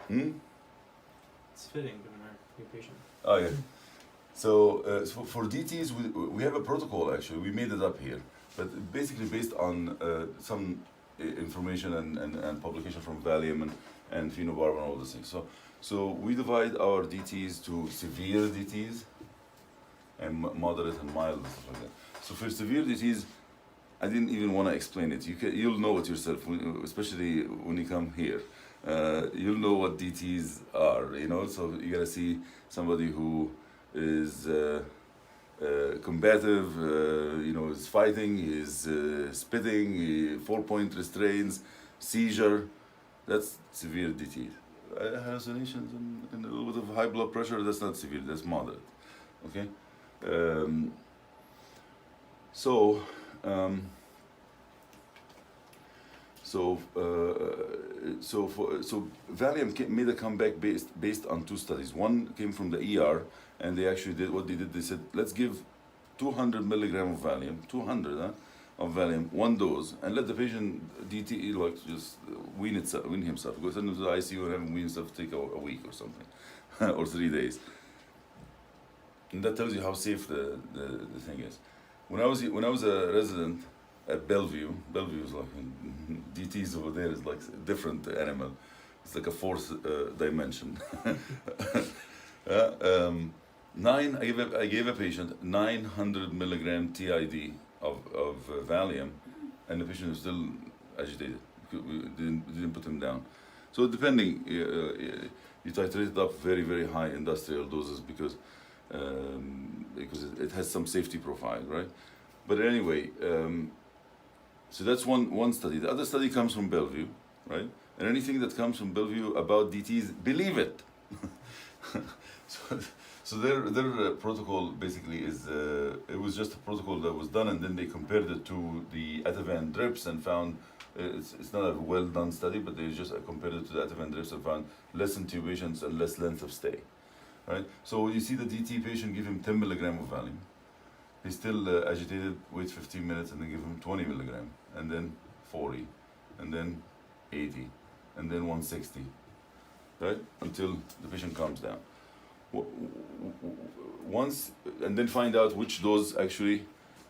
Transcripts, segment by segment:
Hmm? It's fitting given our new patient. Oh yeah. So for DTs, we have a protocol actually. We made it up here, but basically based on some information and publication from Valium and phenobarb and all those things. So we divide our DTs to severe DTs and moderate and mild and stuff like that. So for severe DTs, I didn't even want to explain it. You'll know it yourself, especially when you come here. You'll know what DTs are, you know. So you gotta see somebody who is combative, you know, is fighting, is spitting, 4-point restraints, seizure. That's severe DT. Hallucinations and a little bit of high blood pressure. That's not severe. That's moderate. Okay. Um, so. Um, So, Valium made a comeback based on two studies. One came from the ER, and they actually did what they did. They said, let's give 200 milligram of Valium, 200 of Valium, one dose, and let the patient DTE like just wean himself. Go send him to the ICU and have him wean himself take a week or something, or 3 days. And that tells you how safe the thing is. When I was a resident at Bellevue is like DTs over there is like a different animal. It's like a fourth dimension. I gave a patient 900 milligram TID of Valium, and the patient was still agitated. We didn't put him down. So depending, you titrate it up very, very high industrial doses because it has some safety profile, right? But anyway, so that's one study. The other study comes from Bellevue, right? And anything that comes from Bellevue about DTs, believe it. So their protocol basically is it was just a protocol that was done, and then they compared it to the Ativan drips and found it's not a well done study, but they just compared it to the Ativan drips and found less intubations and less length of stay, right? So you see the DT patient, give him 10 milligram of Valium. He's still agitated, wait 15 minutes, and then give him 20 milligram, and then 40, and then 80, and then 160, right? Until the patient calms down. Once, and then find out which dose actually,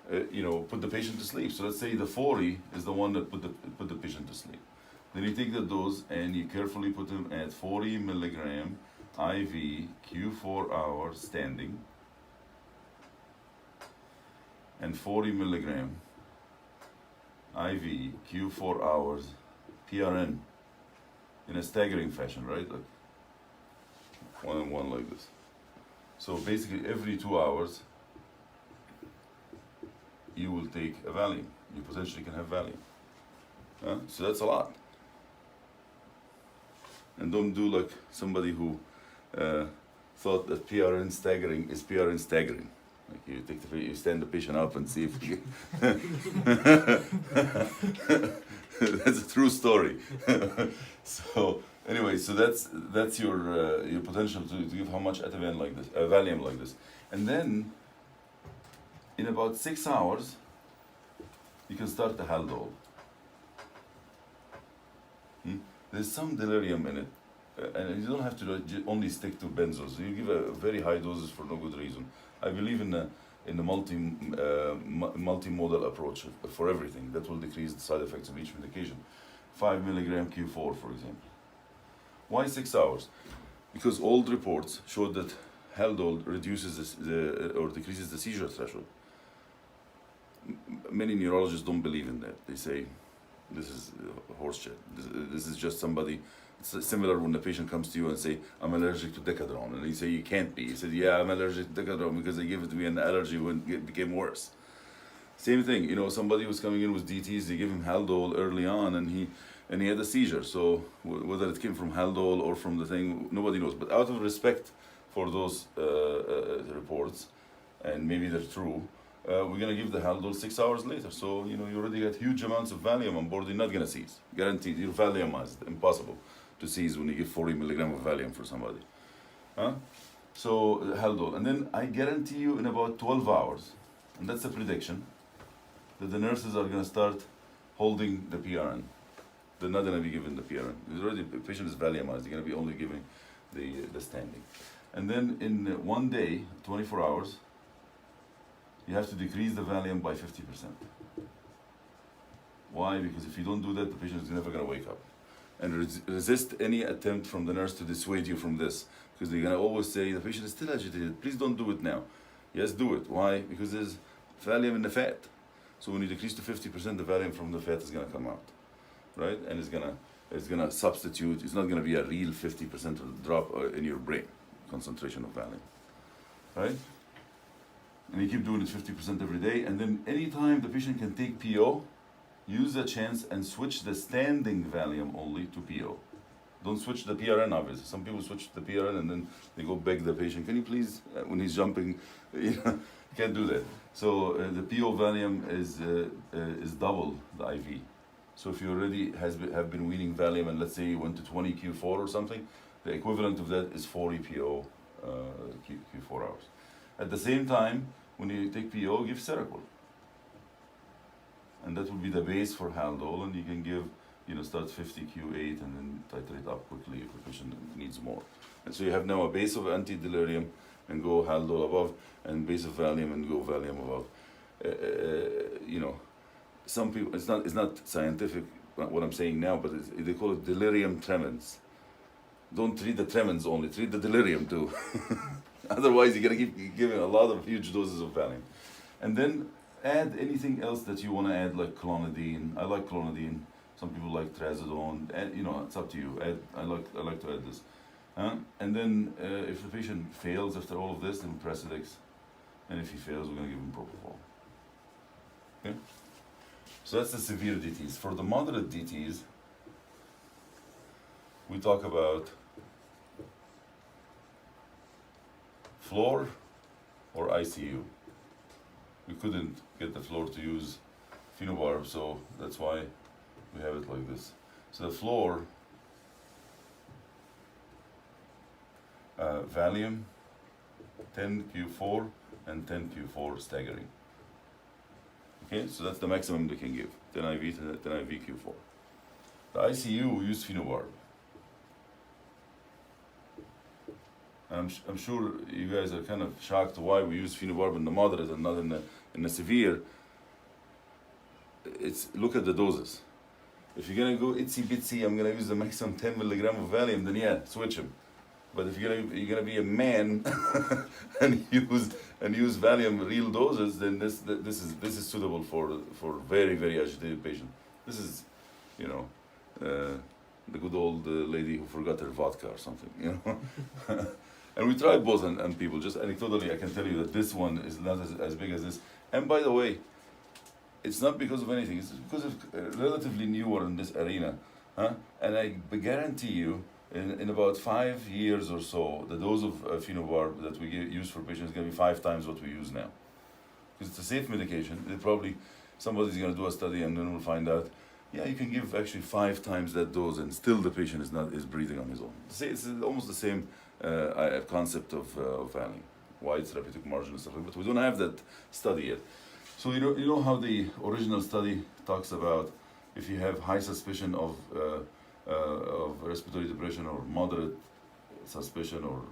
put the patient to sleep. So let's say the 40 is the one that put the patient to sleep. Then you take the dose and you carefully put him at 40 milligram IV Q4 hours standing, and 40 milligram IV Q4 hours PRN in a staggering fashion, right? Like one and one like this. So basically every 2 hours you will take a Valium. You potentially can have Valium. So that's a lot. And don't do like somebody who thought that PRN staggering is PRN staggering. Like you stand the patient up and see if you that's a true story. So anyway, so that's your potential to give how much Ativan like this, Valium like this, and then in about 6 hours you can start the Haldol. There's some delirium in it, and you don't have to only stick to benzos. You give a very high doses for no good reason. I believe in the multimodal approach for everything that will decrease the side effects of each medication. 5 milligram Q4, for example. Why 6 hours? Because old reports showed that Haldol reduces or decreases the seizure threshold. Many neurologists don't believe in that. They say this is horse shit. This is just somebody. It's similar when the patient comes to you and say, I'm allergic to Decadron. And you say, you can't be. He said, yeah, I'm allergic to Decadron because they gave it to me and the allergy when it became worse. Same thing, somebody was coming in with DTs, they give him Haldol early on and he had a seizure. So whether it came from Haldol or from the thing, nobody knows. But out of respect for those reports, and maybe they're true, we're going to give the Haldol 6 hours later. So, you already got huge amounts of Valium on board, you're not going to seize. Guaranteed, you're Valiumized, impossible to seize when you give 40 milligram of Valium for somebody. So, Haldol. And then I guarantee you in about 12 hours, and that's a prediction, that the nurses are going to start holding the PRN. they're not going to be given the PRN. The patient is valiumized. They're going to be only giving the standing. And then in 1 day, 24 hours, you have to decrease the Valium by 50%. Why? Because if you don't do that, the patient is never going to wake up. And resist any attempt from the nurse to dissuade you from this. Because they're going to always say, the patient is still agitated, please don't do it now. Yes, do it. Why? Because there's Valium in the fat. So when you decrease to 50%, the Valium from the fat is going to come out. Right? And it's gonna substitute, it's not going to be a real 50% drop in your brain concentration of Valium. Right? And you keep doing it 50% every day, and then anytime the patient can take PO, use the chance and switch the standing Valium only to PO. Don't switch the PRN, obviously. Some people switch the PRN and then they go beg the patient, can you please, when he's jumping, you can't do that. So the PO Valium is double the IV. So if you already have been weaning Valium and let's say you went to 20 Q4 or something, the equivalent of that is 40 PO Q4 hours. At the same time, when you take PO, give Seroquel. And that will be the base for Haldol, and you can give, start 50 Q8 and then titrate up quickly if the patient needs more. And so you have now a base of anti-delirium and go Haldol above, and base of Valium and go Valium above. Some people, it's not scientific what I'm saying now, but they call it delirium tremens. Don't treat the tremens only, treat the delirium too. Otherwise, you're going to keep giving a lot of huge doses of Valium. And then add anything else that you want to add, like clonidine. I like clonidine. Some people like trazodone. And, it's up to you. I like to add this. And then if the patient fails after all of this, then Presidex. And if he fails, we're going to give him propofol. Okay? So that's the severe DTs. For the moderate DTs, we talk about floor or ICU. We couldn't get the floor to use phenobarb, so that's why we have it like this. So the floor, Valium, 10 Q4 and 10 Q4 staggering. Okay, so that's the maximum they can give, 10 IV to 10 IV Q4. The ICU, we use phenobarb. I'm sure you guys are kind of shocked why we use phenobarb in the moderate and not in the severe. Look at the doses. If you're gonna go itsy bitsy, I'm gonna use the maximum 10 milligram of Valium, then yeah, switch him. But if you're gonna be a man and use Valium real doses, then this is suitable for very, very agitated patient. This is, the good old lady who forgot her vodka or something, And we tried both on people. Just anecdotally, I can tell you that this one is not as big as this. And by the way, it's not because of anything. It's because of relatively newer in this arena. And I guarantee you, in about 5 years or so, the dose of phenobarb that we use for patients is going to be 5 times what we use now. Because it's a safe medication. Somebody's going to do a study and then we'll find out, yeah, you can give actually 5 times that dose and still the patient is breathing on his own. It's almost the same concept of Valium, wide therapeutic margin and stuff like that. But we don't have that study yet. So you know how the original study talks about if you have high suspicion of respiratory depression or moderate suspicion or